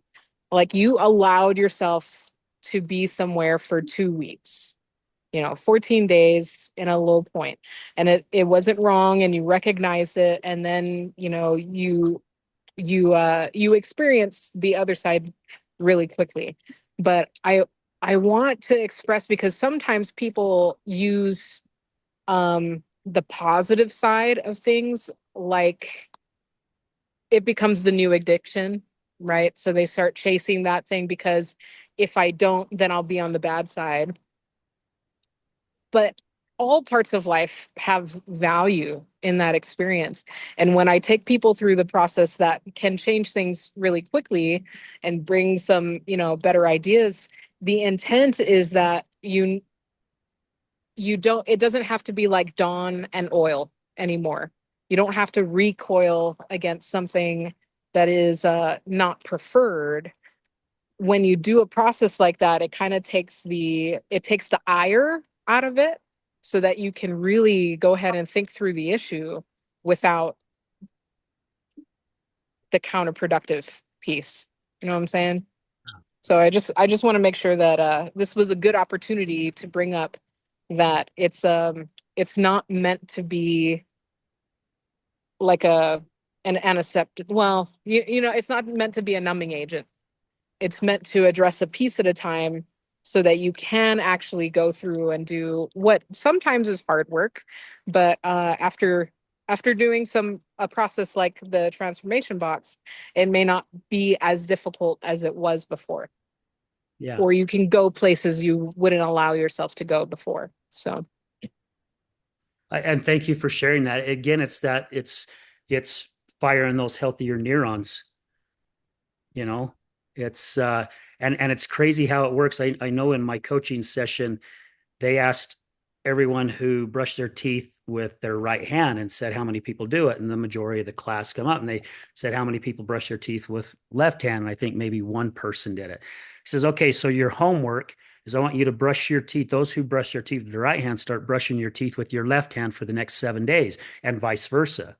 S2: Like you allowed yourself to be somewhere for 2 weeks, 14 days in a low point, and it wasn't wrong, and you recognized it, and then you experience the other side really quickly. But I want to express, because sometimes people use the positive side of things, like it becomes the new addiction, right? So they start chasing that thing because if I don't, then I'll be on the bad side. but all parts of life have value in that experience. And when I take people through the process that can change things really quickly and bring some, better ideas, the intent is that you don't, it doesn't have to be like Dawn and oil anymore. You don't have to recoil against something that is not preferred. When you do a process like that, it kind of takes the ire out of it so that you can really go ahead and think through the issue without the counterproductive piece. You know what I'm saying? So I just want to make sure that this was a good opportunity to bring up that it's not meant to be like an antiseptic. Well, it's not meant to be a numbing agent. It's meant to address a piece at a time so that you can actually go through and do what sometimes is hard work, but after doing a process like the transformation box, it may not be as difficult as it was before.
S1: Yeah.
S2: Or you can go places you wouldn't allow yourself to go before. So
S1: And thank you for sharing that. Again, it's firing those healthier neurons, you know. It's and it's crazy how it works. I know in my coaching session, they asked everyone who brushed their teeth with their right hand and said how many people do it, and the majority of the class come up and they said how many people brush their teeth with left hand, and I think maybe one person did it. He says, okay, so your homework is I want you to brush your teeth. Those who brush their teeth with the right hand start brushing your teeth with your left hand for the next 7 days, and vice versa.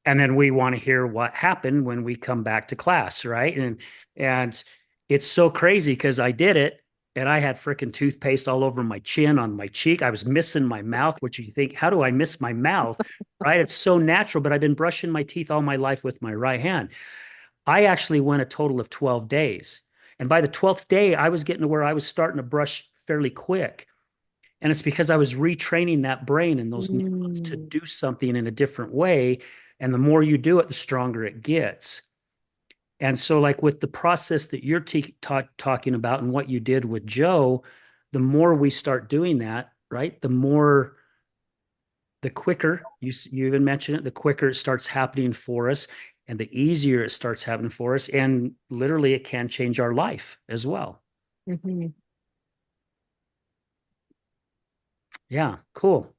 S1: And then we want to hear what happened when we come back to class, right? And it's so crazy because I did it and I had freaking toothpaste all over my chin, on my cheek. I was missing my mouth, which you think, how do I miss my mouth? Right? It's so natural, but I've been brushing my teeth all my life with my right hand. I actually went a total of 12 days. And by the 12th day, I was getting to where I was starting to brush fairly quick. And it's because I was retraining that brain and those neurons to do something in a different way. And the more you do it, the stronger it gets. And so, like with the process that you're talking about and what you did with Joe, the more we start doing that, right? The quicker you even mentioned it, the quicker it starts happening for us, and the easier it starts happening for us. And literally, it can change our life as well.
S2: mhm.
S1: Yeah, cool.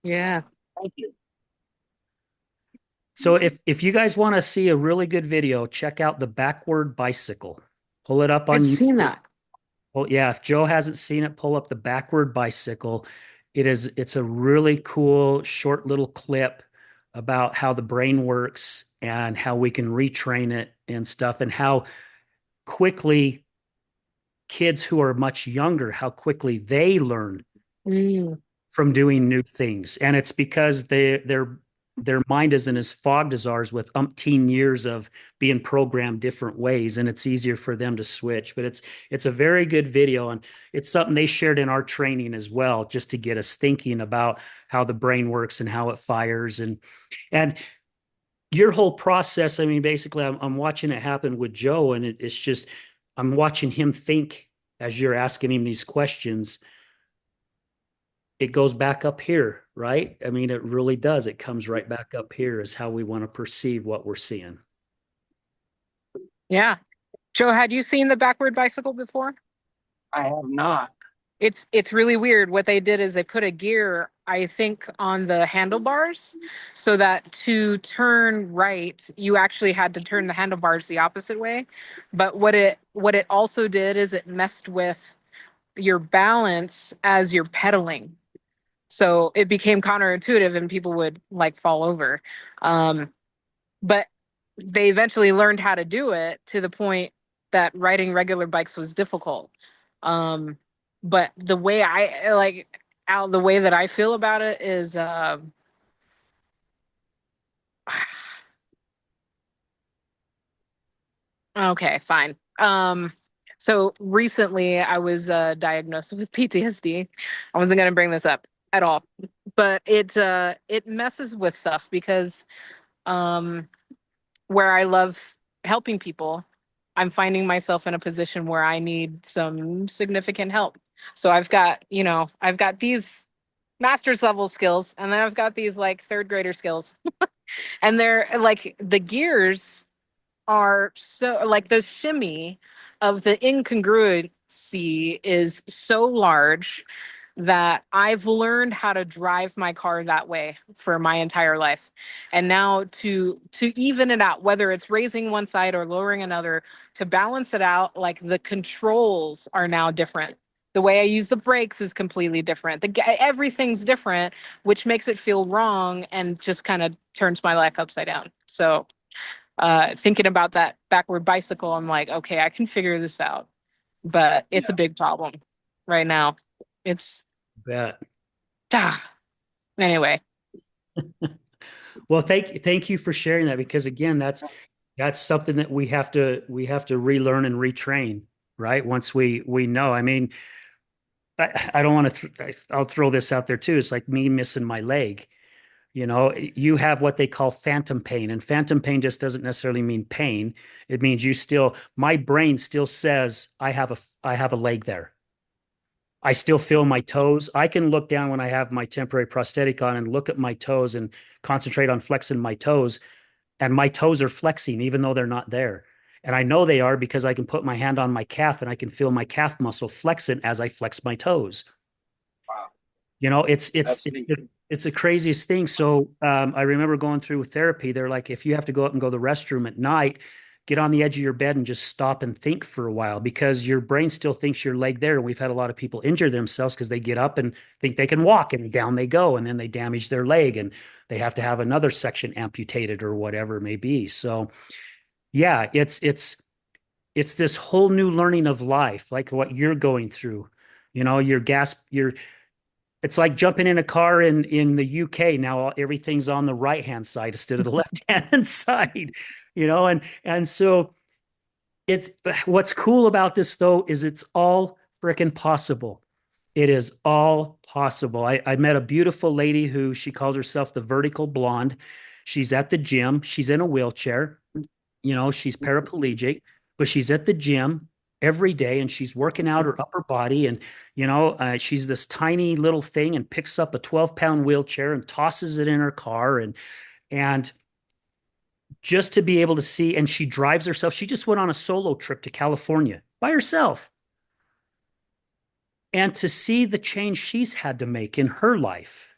S2: Yeah,
S3: Thank you.
S1: So if you guys want to see a really good video, check out the backward bicycle. Pull it up
S2: I've
S1: on
S2: seen
S1: YouTube.
S2: that.
S1: Oh yeah, if Joe hasn't seen it, pull up the backward bicycle. It's a really cool short little clip about how the brain works and how we can retrain it and stuff, and how quickly kids who are much younger, how quickly they learn
S2: Mm,
S1: from doing new things. And it's because their mind isn't as fogged as ours with umpteen years of being programmed different ways, and it's easier for them to switch. But it's a very good video, and it's something they shared in our training as well, just to get us thinking about how the brain works and how it fires. And your whole process, I mean, basically I'm watching it happen with Joe, and it's just I'm watching him think as you're asking him these questions. It goes back up here, right? I mean, it really does. It comes right back up here is how we want to perceive what we're seeing.
S2: yeah. Joe, had you seen the backward bicycle before?
S3: I have not.
S2: It's really weird. What they did is they put a gear, I think, on the handlebars so that to turn right, you actually had to turn the handlebars the opposite way. But what it also did is it messed with your balance as you're pedaling. So it became counterintuitive and people would like fall over. Um, but they eventually learned how to do it to the point that riding regular bikes was difficult. Um, but the way I like out the way that I feel about it is okay, fine. So recently I was diagnosed with PTSD. I wasn't gonna bring this up at all, but it messes with stuff because um where I love helping people, I'm finding myself in a position where I need some significant help. So I've got, I've got these master's level skills, and then I've got these like third grader skills. And they're like the gears are so like the shimmy of the incongruency is so large that I've learned how to drive my car that way for my entire life. And now to even it out, whether it's raising one side or lowering another, to balance it out, like the controls are now different. The way I use the brakes is completely different. Everything's different, which makes it feel wrong and just kind of turns my life upside down. So thinking about that backward bicycle, I'm like, okay, I can figure this out, but it's a
S3: Yeah.
S2: big problem right now. It's
S1: Bet.
S2: anyway.
S1: Well, thank you for sharing that, because again, that's something that we have to relearn and retrain, right? Once we know. I mean, I don't want to. I'll throw this out there too. It's like me missing my leg. You have what they call phantom pain, and phantom pain just doesn't necessarily mean pain. It means my brain still says I have a leg there. I still feel my toes. I can look down when I have my temporary prosthetic on and look at my toes and concentrate on flexing my toes, and my toes are flexing even though they're not there. And I know they are because I can put my hand on my calf and I can feel my calf muscle flexing as I flex my toes.
S3: Wow.
S1: It's
S3: That's
S1: it's
S3: neat.
S1: it's the craziest thing. So I remember going through therapy. They're like, if you have to go up and go to the restroom at night, get on the edge of your bed and just stop and think for a while, because your brain still thinks your leg there. And we've had a lot of people injure themselves because they get up and think they can walk, and down they go, and then they damage their leg and they have to have another section amputated or whatever it may be. So yeah, it's this whole new learning of life, like what you're going through. Your it's like jumping in a car in the UK. Now everything's on the right hand side instead of the left hand side, and so it's what's cool about this though is it's all freaking possible. It is all possible. I met a beautiful lady who she called herself the vertical blonde. She's at the gym. She's in a wheelchair. She's paraplegic, but she's at the gym every day and she's working out her upper body. And, she's this tiny little thing and picks up a 12-pound wheelchair and tosses it in her car. And just to be able to see, and she drives herself. She just went on a solo trip to California by herself. And to see the change she's had to make in her life,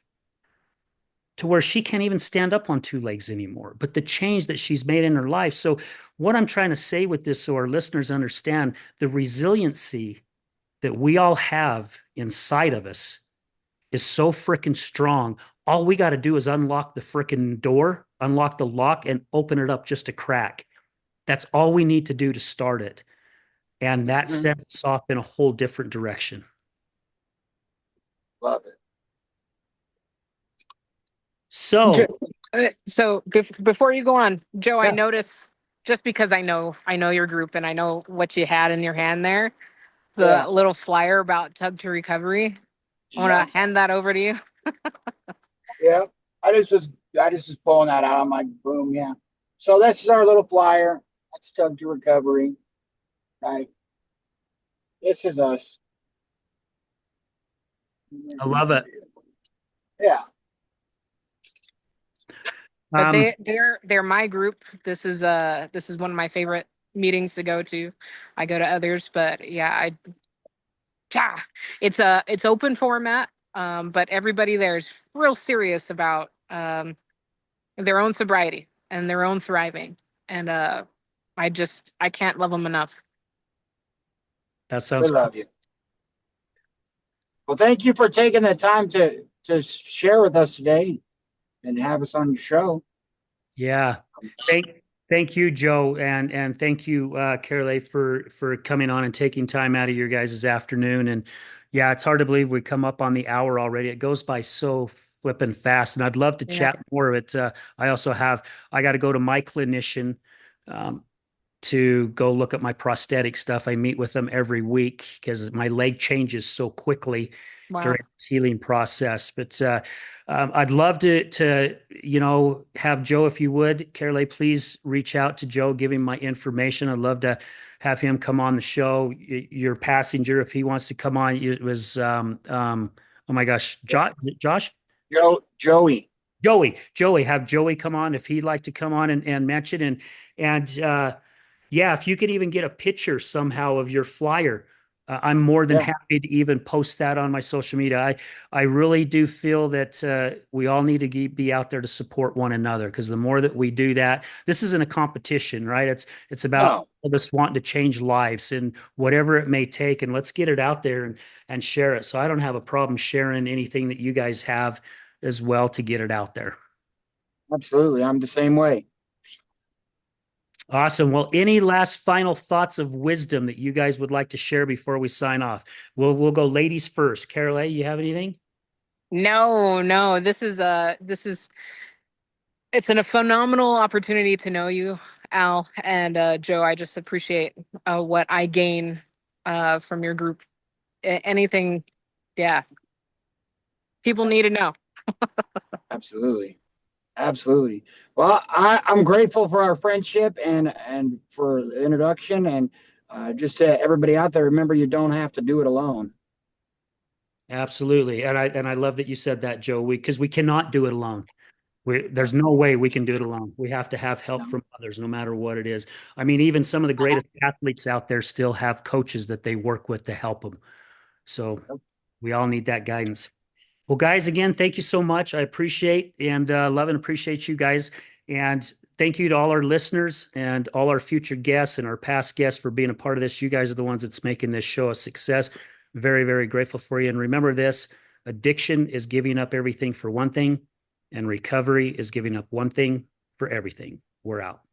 S1: to where she can't even stand up on two legs anymore, but the change that she's made in her life. So, what I'm trying to say with this, so our listeners understand the resiliency that we all have inside of us is so freaking strong. All we got to do is unlock the freaking door, unlock the lock, and open it up just a crack. That's all we need to do to start it. And that
S3: Mhm.
S1: sets us off in a whole different direction.
S3: Love it.
S1: So,
S2: Before you go on, Joe, I
S1: yeah,
S2: notice, just because I know your group and I know what you had in your hand there, the
S3: Yeah.
S2: little flyer about Tug to Recovery. I
S3: Yeah.
S2: want to hand that over to you.
S3: Yeah. I just was pulling that out of my room. Yeah. So this is our little flyer. That's Tug to Recovery. Right. This is us.
S1: I love it.
S3: Yeah.
S2: But
S1: Um,
S2: they're my group. This is one of my favorite meetings to go to. I go to others, but yeah, it's open format. But everybody there is real serious about their own sobriety and their own thriving. And I can't love them enough.
S1: that
S3: We
S1: sounds cool.
S3: love you. Well, thank you for taking the time to share with us today and have us on your show.
S1: Yeah. Thank you, Joe, and thank you, Kiralei, for coming on and taking time out of your guys' afternoon. And yeah, it's hard to believe we come up on the hour already. It goes by so flipping fast, and I'd love to
S2: Yeah.
S1: chat more of it. I got to go to my clinician um, to go look at my prosthetic stuff. I meet with them every week because my leg changes so quickly
S2: Wow.
S1: during this healing process. But I'd love to have Joe, if you would, Carolee, please reach out to Joe, give him my information. I'd love to have him come on the show. Your passenger, if he wants to come on, it was oh my gosh, Josh,
S3: Joey.
S1: Joey, have Joey come on if he'd like to come on and mention and yeah, if you could even get a picture somehow of your flyer, I'm more than
S3: Yeah.
S1: happy to even post that on my social media. I really do feel that we all need to be out there to support one another because the more that we do that, this isn't a competition, right? It's about
S3: No,
S1: all of us wanting to change lives and whatever it may take, and let's get it out there and share it. So I don't have a problem sharing anything that you guys have as well to get it out there.
S3: absolutely. I'm the same way.
S1: Awesome. Well, any last final thoughts of wisdom that you guys would like to share before we sign off? We'll go ladies first. Kiralei, you have anything?
S2: No, no, it's a phenomenal opportunity to know you, Al, and Joe. I just appreciate what I gain from your group. Anything, yeah, people need to know.
S3: Absolutely. Absolutely. Well, I'm grateful for our friendship and for the introduction and just to everybody out there, remember you don't have to do it alone.
S1: Absolutely. And I love that you said that, Joe, because we cannot do it alone. There's no way we can do it alone. We have to have help from others, no matter what it is. I mean, even some of the greatest athletes out there still have coaches that they work with to help them. So we all need that guidance. Well, guys, again, thank you so much. I appreciate and love and appreciate you guys. And thank you to all our listeners and all our future guests and our past guests for being a part of this. You guys are the ones that's making this show a success. Very, very grateful for you. And remember this, addiction is giving up everything for one thing, and recovery is giving up one thing for everything. We're out.